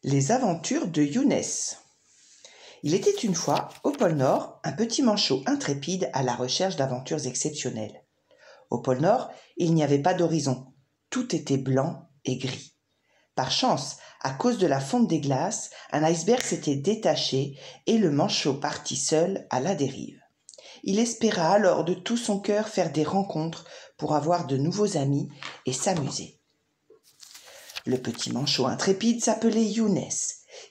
Les aventures de Younes. Il était une fois, au pôle Nord, un petit manchot intrépide à la recherche d'aventures exceptionnelles. Au pôle Nord, il n'y avait pas d'horizon. Tout était blanc et gris. Par chance, à cause de la fonte des glaces, un iceberg s'était détaché et le manchot partit seul à la dérive. Il espéra alors de tout son cœur faire des rencontres pour avoir de nouveaux amis et s'amuser. Le petit manchot intrépide s'appelait Younes.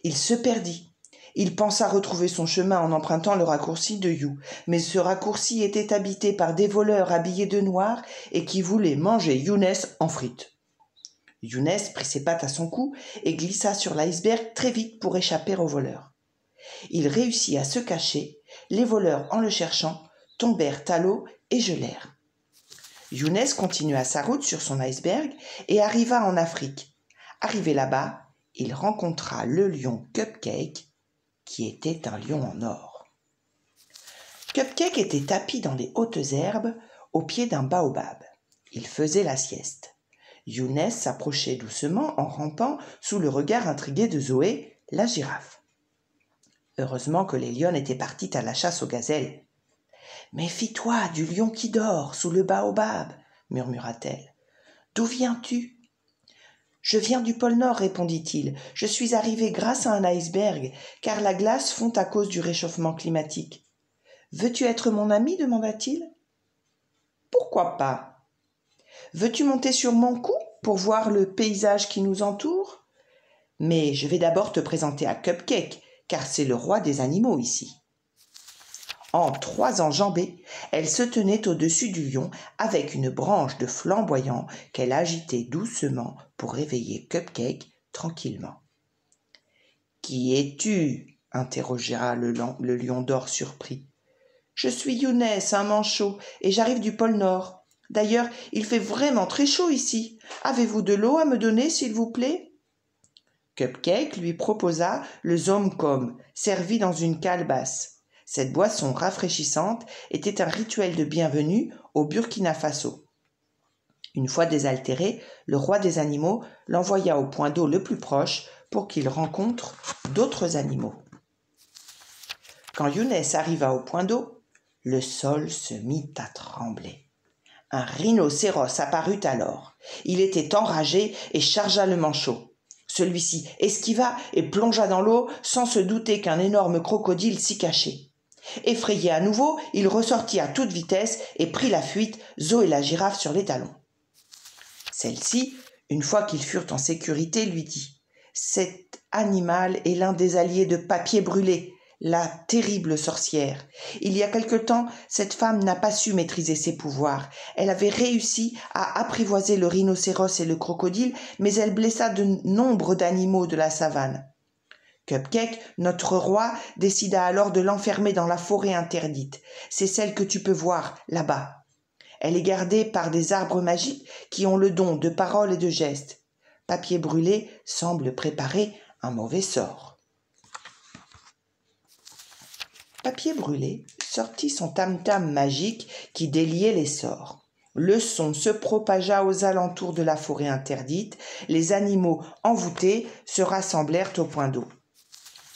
Il se perdit. Il pensa retrouver son chemin en empruntant le raccourci de You, mais ce raccourci était habité par des voleurs habillés de noir et qui voulaient manger Younes en frites. Younes prit ses pattes à son cou et glissa sur l'iceberg très vite pour échapper aux voleurs. Il réussit à se cacher, les voleurs, en le cherchant, tombèrent à l'eau et gelèrent. Younes continua sa route sur son iceberg et arriva en Afrique. Arrivé là-bas, il rencontra le lion Cupcake, qui était un lion en or. Cupcake était tapi dans les hautes herbes, au pied d'un baobab. Il faisait la sieste. Younes s'approchait doucement en rampant sous le regard intrigué de Zoé, la girafe. Heureusement que les lionnes étaient parties à la chasse aux gazelles. « Méfie-toi du lion qui dort sous le baobab, » murmura-t-elle. « D'où viens-tu » ? « Je viens du pôle Nord, répondit-il. Je suis arrivé grâce à un iceberg, car la glace fond à cause du réchauffement climatique. Veux-tu être mon ami ? Demanda-t-il. Pourquoi pas ? Veux-tu monter sur mon cou pour voir le paysage qui nous entoure ? Mais je vais d'abord te présenter à Cupcake, car c'est le roi des animaux ici. En 3 enjambées, elle se tenait au-dessus du lion avec une branche de flamboyant qu'elle agitait doucement pour réveiller Cupcake tranquillement. « Qui es-tu » interrogea le lion d'or surpris. « Je suis Younes, un manchot, et j'arrive du pôle Nord. D'ailleurs, il fait vraiment très chaud ici. Avez-vous de l'eau à me donner, s'il vous plaît ?» Cupcake lui proposa le zomcom, servi dans une calebasse. Cette boisson rafraîchissante était un rituel de bienvenue au Burkina Faso. Une fois désaltéré, le roi des animaux l'envoya au point d'eau le plus proche pour qu'il rencontre d'autres animaux. Quand Younes arriva au point d'eau, le sol se mit à trembler. Un rhinocéros apparut alors. Il était enragé et chargea le manchot. Celui-ci esquiva et plongea dans l'eau sans se douter qu'un énorme crocodile s'y cachait. Effrayé à nouveau, il ressortit à toute vitesse et prit la fuite, Zoé la girafe sur les talons. Celle-ci, une fois qu'ils furent en sécurité, lui dit « Cet animal est l'un des alliés de Papier Brûlé, la terrible sorcière. Il y a quelque temps, cette femme n'a pas su maîtriser ses pouvoirs. Elle avait réussi à apprivoiser le rhinocéros et le crocodile, mais elle blessa de nombre d'animaux de la savane. » Cupcake, notre roi, décida alors de l'enfermer dans la forêt interdite. C'est celle que tu peux voir, là-bas. Elle est gardée par des arbres magiques qui ont le don de paroles et de gestes. Papier Brûlé semble préparer un mauvais sort. Papier Brûlé sortit son tam-tam magique qui déliait les sorts. Le son se propagea aux alentours de la forêt interdite. Les animaux envoûtés se rassemblèrent au point d'eau.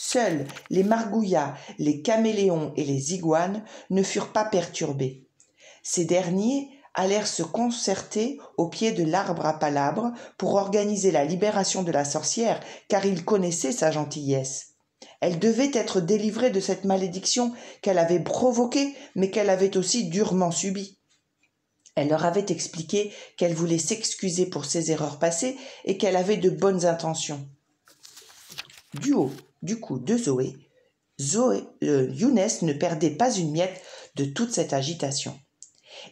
Seuls les margouillas, les caméléons et les iguanes ne furent pas perturbés. Ces derniers allèrent se concerter au pied de l'arbre à palabres pour organiser la libération de la sorcière, car ils connaissaient sa gentillesse. Elle devait être délivrée de cette malédiction qu'elle avait provoquée, mais qu'elle avait aussi durement subie. Elle leur avait expliqué qu'elle voulait s'excuser pour ses erreurs passées et qu'elle avait de bonnes intentions. Du haut du cou de Younes ne perdait pas une miette de toute cette agitation.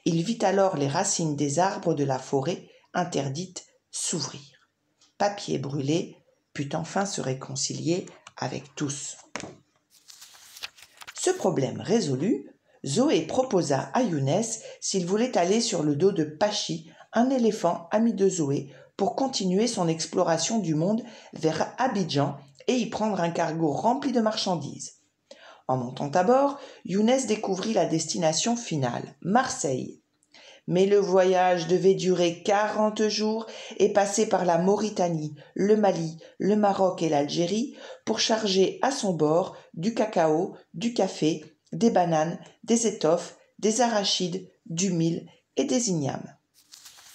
Il vit alors les racines des arbres de la forêt interdite s'ouvrir. Papier Brûlé put enfin se réconcilier avec tous. Ce problème résolu, Zoé proposa à Younes s'il voulait aller sur le dos de Pachi, un éléphant ami de Zoé, pour continuer son exploration du monde vers Abidjan et y prendre un cargo rempli de marchandises. En montant à bord, Younes découvrit la destination finale, Marseille. Mais le voyage devait durer 40 jours et passer par la Mauritanie, le Mali, le Maroc et l'Algérie pour charger à son bord du cacao, du café, des bananes, des étoffes, des arachides, du mil et des ignames.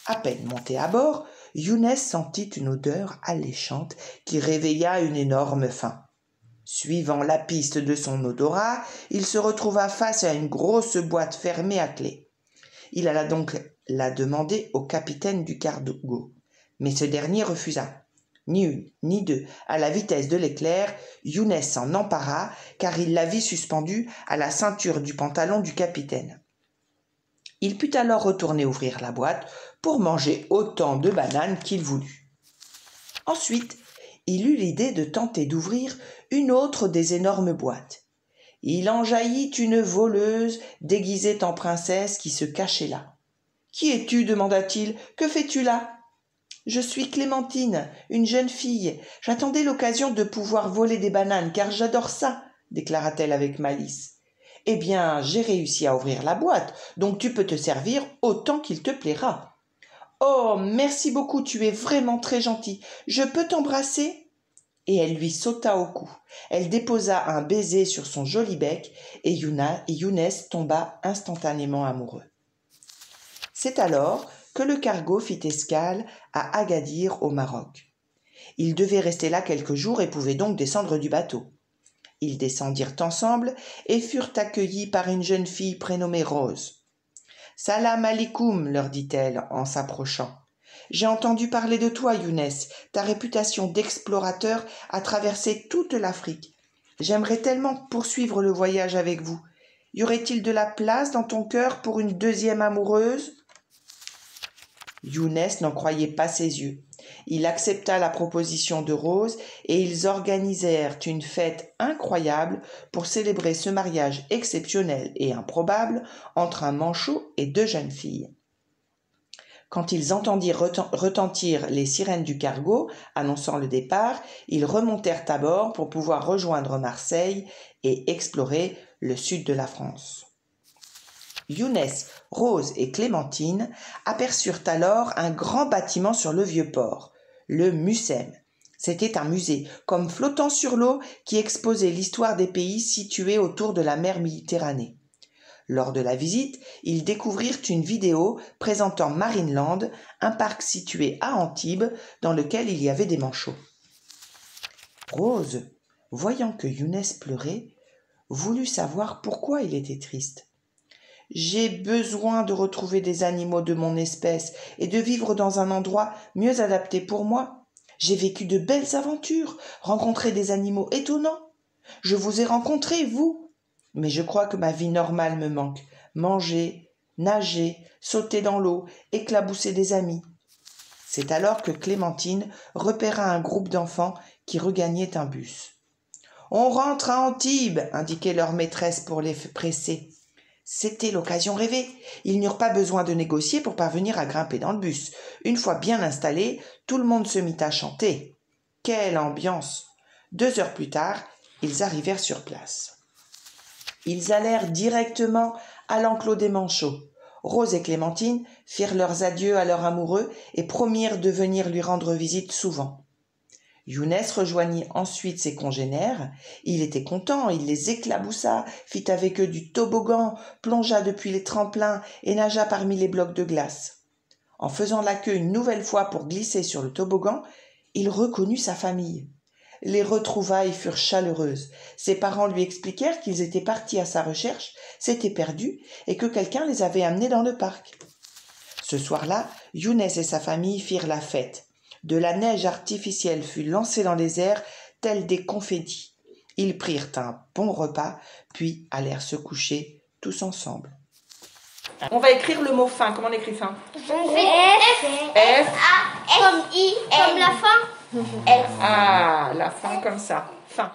À peine monté à bord, Younes sentit une odeur alléchante qui réveilla une énorme faim. Suivant la piste de son odorat, il se retrouva face à une grosse boîte fermée à clé. Il alla donc la demander au capitaine du cargo, mais ce dernier refusa. Ni une, ni deux, à la vitesse de l'éclair, Younes s'en empara car il la vit suspendue à la ceinture du pantalon du capitaine. Il put alors retourner ouvrir la boîte pour manger autant de bananes qu'il voulut. Ensuite, il eut l'idée de tenter d'ouvrir une autre des énormes boîtes. Il en jaillit une voleuse déguisée en princesse qui se cachait là. « Qui es-tu » demanda-t-il. « Que fais-tu là ?»« Je suis Clémentine, une jeune fille. J'attendais l'occasion de pouvoir voler des bananes car j'adore ça, » déclara-t-elle avec malice. « Eh bien, j'ai réussi à ouvrir la boîte, donc tu peux te servir autant qu'il te plaira. »« Oh, merci beaucoup, tu es vraiment très gentil. Je peux t'embrasser ?» Et elle lui sauta au cou. Elle déposa un baiser sur son joli bec et Younes tomba instantanément amoureux. C'est alors que le cargo fit escale à Agadir au Maroc. Il devait rester là quelques jours et pouvait donc descendre du bateau. Ils descendirent ensemble et furent accueillis par une jeune fille prénommée Rose. « Salam alikoum » leur dit-elle en s'approchant. « J'ai entendu parler de toi, Younes. Ta réputation d'explorateur a traversé toute l'Afrique. J'aimerais tellement poursuivre le voyage avec vous. Y aurait-il de la place dans ton cœur pour une deuxième amoureuse ?» Younes n'en croyait pas ses yeux. Il accepta la proposition de Rose et ils organisèrent une fête incroyable pour célébrer ce mariage exceptionnel et improbable entre un manchot et deux jeunes filles. Quand ils entendirent retentir les sirènes du cargo annonçant le départ, ils remontèrent à bord pour pouvoir rejoindre Marseille et explorer le sud de la France. Younes, Rose et Clémentine aperçurent alors un grand bâtiment sur le vieux port, le Mucem. C'était un musée, comme flottant sur l'eau, qui exposait l'histoire des pays situés autour de la mer Méditerranée. Lors de la visite, ils découvrirent une vidéo présentant Marineland, un parc situé à Antibes dans lequel il y avait des manchots. Rose, voyant que Younes pleurait, voulut savoir pourquoi il était triste. « J'ai besoin de retrouver des animaux de mon espèce et de vivre dans un endroit mieux adapté pour moi. J'ai vécu de belles aventures, rencontré des animaux étonnants. Je vous ai rencontrés, vous. Mais je crois que ma vie normale me manque. Manger, nager, sauter dans l'eau, éclabousser des amis. » C'est alors que Clémentine repéra un groupe d'enfants qui regagnaient un bus. « On rentre à Antibes » indiquait leur maîtresse pour les presser. C'était l'occasion rêvée. Ils n'eurent pas besoin de négocier pour parvenir à grimper dans le bus. Une fois bien installés, tout le monde se mit à chanter. Quelle ambiance! 2 heures plus tard, ils arrivèrent sur place. Ils allèrent directement à l'enclos des manchots. Rose et Clémentine firent leurs adieux à leur amoureux et promirent de venir lui rendre visite souvent. Younes rejoignit ensuite ses congénères. Il était content, il les éclaboussa, fit avec eux du toboggan, plongea depuis les tremplins et nagea parmi les blocs de glace. En faisant la queue une nouvelle fois pour glisser sur le toboggan, il reconnut sa famille. Les retrouvailles furent chaleureuses. Ses parents lui expliquèrent qu'ils étaient partis à sa recherche, s'étaient perdus et que quelqu'un les avait amenés dans le parc. Ce soir-là, Younes et sa famille firent la fête. De la neige artificielle fut lancée dans les airs tels des confettis. Ils prirent un bon repas, puis allèrent se coucher tous ensemble. On va écrire le mot fin. Comment on écrit fin? F, comme I, comme la fin. Ah, la fin comme ça. Fin.